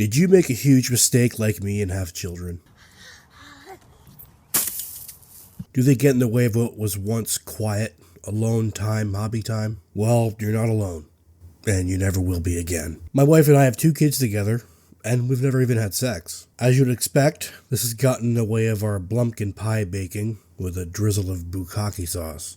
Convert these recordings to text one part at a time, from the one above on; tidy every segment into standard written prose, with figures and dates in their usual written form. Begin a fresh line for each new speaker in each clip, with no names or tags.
Did you make a huge mistake like me and have children? Do they get in the way of what was once quiet, alone time, hobby time? Well, you're not alone. And you never will be again. My wife and I have 2 kids together, and we've never even had sex. As you'd expect, this has gotten in the way of our blumpkin pie baking with a drizzle of bukkake sauce.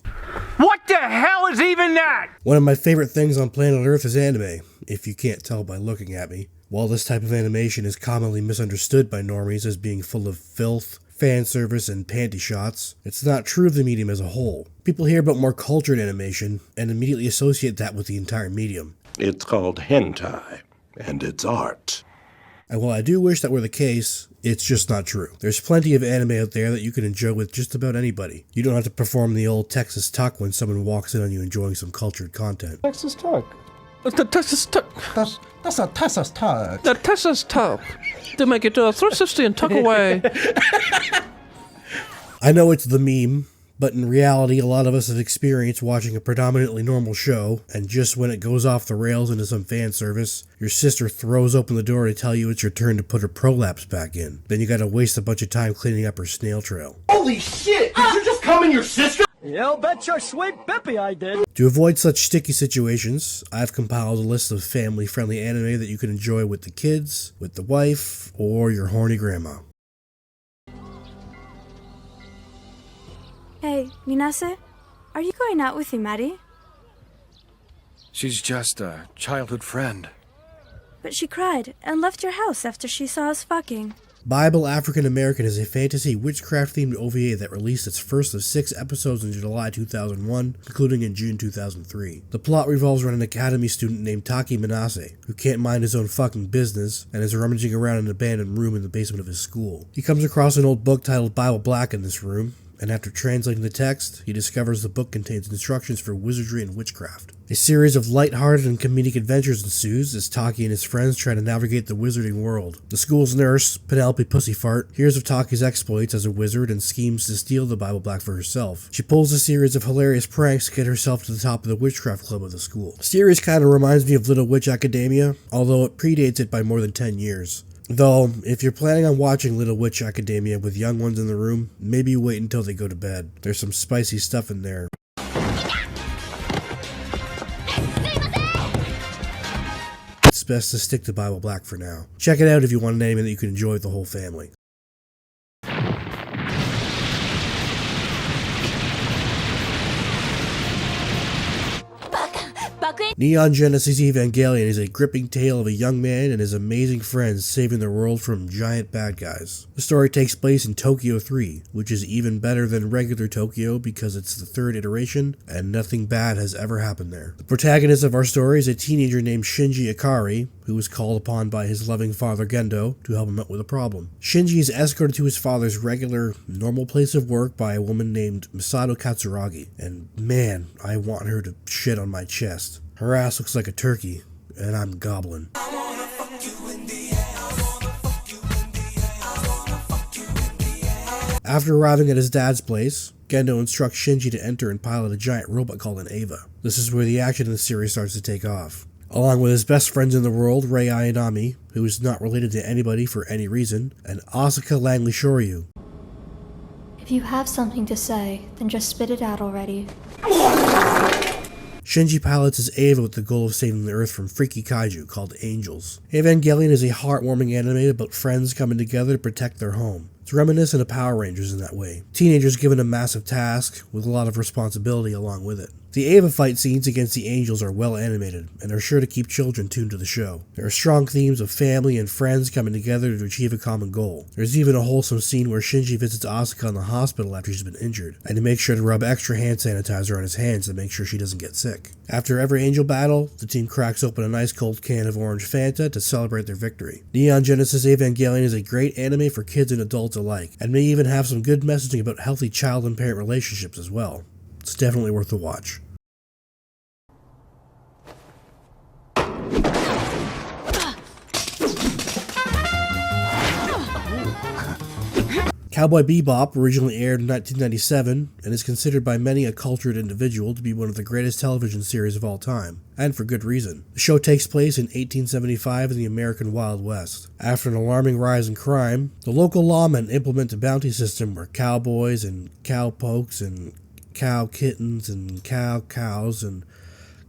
What the hell is even that?
One of my favorite things on planet Earth is anime, if you can't tell by looking at me. While this type of animation is commonly misunderstood by normies as being full of filth, fan service, and panty shots, it's not true of the medium as a whole. People hear about more cultured animation and immediately associate that with the entire medium.
It's called hentai, and it's art.
And while I do wish that were the case, it's just not true. There's plenty of anime out there that you can enjoy with just about anybody. You don't have to perform the old Texas tuck when someone walks in on you enjoying some cultured content.
Texas tuck.
The Texas tuck.
That's a Texas tuck.
The Texas tuck. They make it 360 and tuck away.
I know it's the meme, but in reality, a lot of us have experienced watching a predominantly normal show, and just when it goes off the rails into some fan service, your sister throws open the door to tell you it's your turn to put her prolapse back in. Then you gotta waste a bunch of time cleaning up her snail trail.
Holy shit! Did you just come in your sister?
You bet your sweet Bippy I did.
To avoid such sticky situations, I've compiled a list of family-friendly anime that you can enjoy with the kids, with the wife, or your horny grandma.
Hey, Minase, are you going out with Imari?
She's just a childhood friend.
But she cried and left your house after she saw us fucking.
Bible African American is a fantasy witchcraft-themed OVA that released its first of 6 episodes in July 2001, concluding in June 2003. The plot revolves around an academy student named Taki Minase, who can't mind his own fucking business and is rummaging around in an abandoned room in the basement of his school. He comes across an old book titled Bible Black in this room, and after translating the text, he discovers the book contains instructions for wizardry and witchcraft. A series of light-hearted and comedic adventures ensues as Taki and his friends try to navigate the wizarding world. The school's nurse, Penelope Pussyfart, hears of Taki's exploits as a wizard and schemes to steal the Bible Black for herself. She pulls a series of hilarious pranks to get herself to the top of the witchcraft club of the school. The series kinda reminds me of Little Witch Academia, although it predates it by more than 10 years. Though, if you're planning on watching Little Witch Academia with young ones in the room, maybe wait until they go to bed. There's some spicy stuff in there. It's best to stick to Bible Black for now. Check it out if you want an anime that you can enjoy with the whole family. Neon Genesis Evangelion is a gripping tale of a young man and his amazing friends saving the world from giant bad guys. The story takes place in Tokyo 3, which is even better than regular Tokyo because it's the 3rd iteration and nothing bad has ever happened there. The protagonist of our story is a teenager named Shinji Ikari, who is called upon by his loving father Gendo to help him out with a problem. Shinji is escorted to his father's regular, normal place of work by a woman named Misato Katsuragi, and man, I want her to shit on my chest. Her ass looks like a turkey, and I'm gobbling. After arriving at his dad's place, Gendo instructs Shinji to enter and pilot a giant robot called an Eva. This is where the action in the series starts to take off. Along with his best friends in the world, Rei Ayanami, who is not related to anybody for any reason, and Asuka Langley Shoryu.
If you have something to say, then just spit it out already.
Shinji pilots his Eva with the goal of saving the Earth from freaky kaiju called Angels. Evangelion is a heartwarming anime about friends coming together to protect their home. It's reminiscent of Power Rangers in that way. Teenagers given a massive task with a lot of responsibility along with it. The Eva fight scenes against the Angels are well animated and are sure to keep children tuned to the show. There are strong themes of family and friends coming together to achieve a common goal. There's even a wholesome scene where Shinji visits Asuka in the hospital after she's been injured, and he makes sure to rub extra hand sanitizer on his hands to make sure she doesn't get sick. After every Angel battle, the team cracks open a nice cold can of orange Fanta to celebrate their victory. Neon Genesis Evangelion is a great anime for kids and adults alike, and may even have some good messaging about healthy child and parent relationships as well. It's definitely worth a watch. Cowboy Bebop originally aired in 1997 and is considered by many a cultured individual to be one of the greatest television series of all time, and for good reason. The show takes place in 1875 in the American Wild West. After an alarming rise in crime, the local lawmen implement a bounty system where cowboys and cowpokes and cow kittens and cows and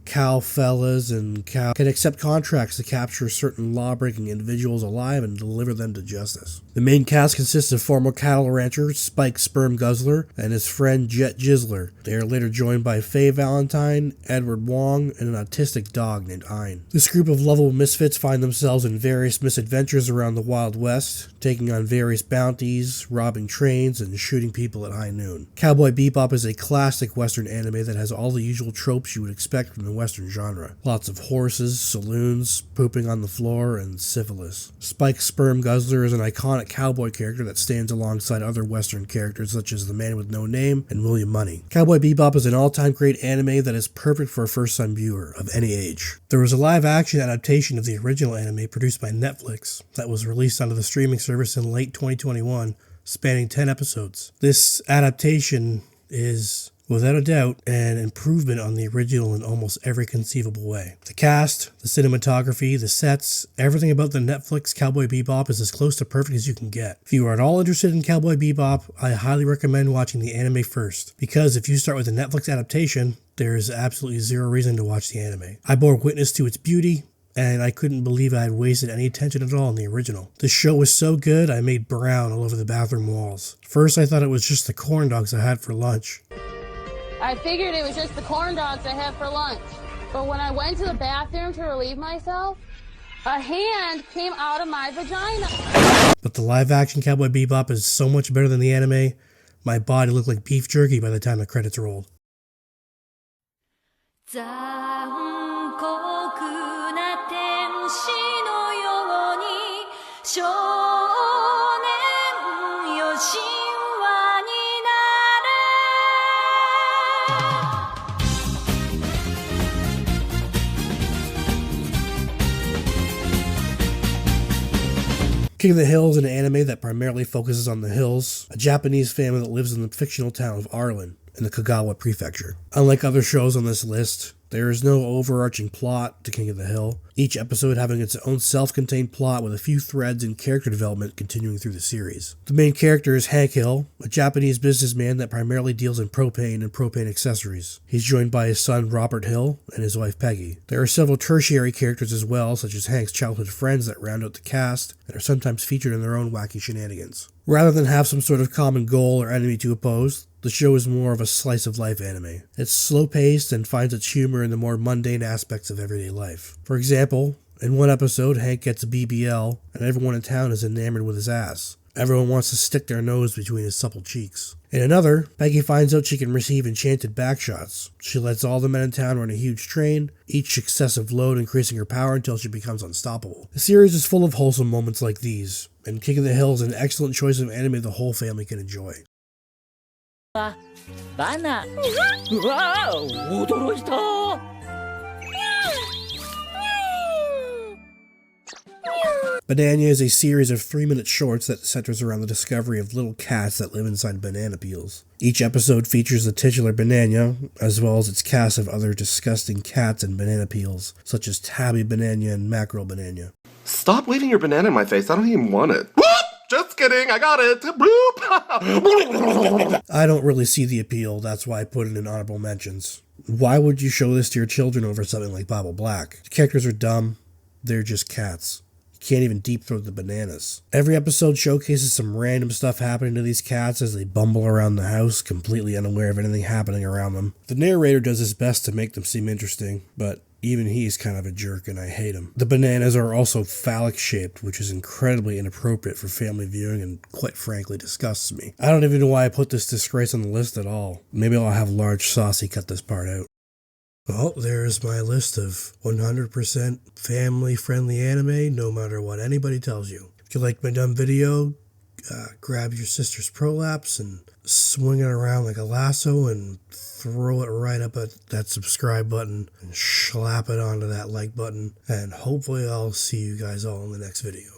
cow fellas and cow can accept contracts to capture certain law-breaking individuals alive and deliver them to justice. The main cast consists of former cattle rancher Spike Sperm Guzzler and his friend Jet Jizzler. They are later joined by Faye Valentine, Edward Wong, and an autistic dog named Ein. This group of lovable misfits find themselves in various misadventures around the Wild West, taking on various bounties, robbing trains, and shooting people at high noon. Cowboy Bebop is a classic Western anime that has all the usual tropes you would expect from the Western genre. Lots of horses, saloons, pooping on the floor, and syphilis. Spike Sperm Guzzler is an iconic cowboy character that stands alongside other Western characters such as the Man with No Name and William Money. Cowboy Bebop is an all-time great anime that is perfect for a first-time viewer of any age. There was a live-action adaptation of the original anime produced by Netflix that was released onto the streaming service in late 2021, spanning 10 episodes. This adaptation is, without a doubt, an improvement on the original in almost every conceivable way. The cast, the cinematography, the sets, everything about the Netflix Cowboy Bebop is as close to perfect as you can get. If you are at all interested in Cowboy Bebop, I highly recommend watching the anime first, because if you start with the Netflix adaptation, there is absolutely zero reason to watch the anime. I bore witness to its beauty, and I couldn't believe I had wasted any attention at all in the original. The show was so good, I made brown all over the bathroom walls. First, I thought it was just the corn dogs I had for lunch.
I figured it was just the corn dogs I had for lunch. But when I went to the bathroom to relieve myself, a hand came out of my vagina.
But the live-action Cowboy Bebop is so much better than the anime, my body looked like beef jerky by the time the credits rolled.
残酷な天使のように少年よ神話になれ
King of the Hill is an anime that primarily focuses on the hills, a Japanese family that lives in the fictional town of Arlen in the Kagawa Prefecture. Unlike other shows on this list, there is no overarching plot to King of the Hill, each episode having its own self-contained plot with a few threads and character development continuing through the series. The main character is Hank Hill, a Japanese businessman that primarily deals in propane and propane accessories. He's joined by his son Robert Hill and his wife Peggy. There are several tertiary characters as well, such as Hank's childhood friends that round out the cast and are sometimes featured in their own wacky shenanigans. Rather than have some sort of common goal or enemy to oppose, the show is more of a slice-of-life anime. It's slow-paced and finds its humor in the more mundane aspects of everyday life. For example, in one episode, Hank gets a BBL, and everyone in town is enamored with his ass. Everyone wants to stick their nose between his supple cheeks. In another, Peggy finds out she can receive enchanted backshots. She lets all the men in town run a huge train, each successive load increasing her power until she becomes unstoppable. The series is full of wholesome moments like these, and King of the Hill is an excellent choice of anime the whole family can enjoy.
バナ。うわー、驚いた。
Banana is a series of 3-minute shorts that centers around the discovery of little cats that live inside banana peels. Each episode features the titular Banana, as well as its cast of other disgusting cats and banana peels, such as Tabby Banana and Mackerel Banana.
Stop waving your banana in my face. I don't even want it. Whoop! Just kidding. I got it. Bloop!
I don't really see the appeal. That's why I put it in honorable mentions. Why would you show this to your children over something like Bible Black? The characters are dumb. They're just cats. Can't even deep throat the bananas. Every episode showcases some random stuff happening to these cats as they bumble around the house, completely unaware of anything happening around them. The narrator does his best to make them seem interesting, but even he's kind of a jerk and I hate him. The bananas are also phallic shaped, which is incredibly inappropriate for family viewing and quite frankly disgusts me. I don't even know why I put this disgrace on the list at all. Maybe I'll have Large Saucy cut this part out. Well, there's my list of 100% family-friendly anime, no matter what anybody tells you. If you like my dumb video, grab your sister's prolapse and swing it around like a lasso and throw it right up at that subscribe button and slap it onto that like button. And hopefully I'll see you guys all in the next video.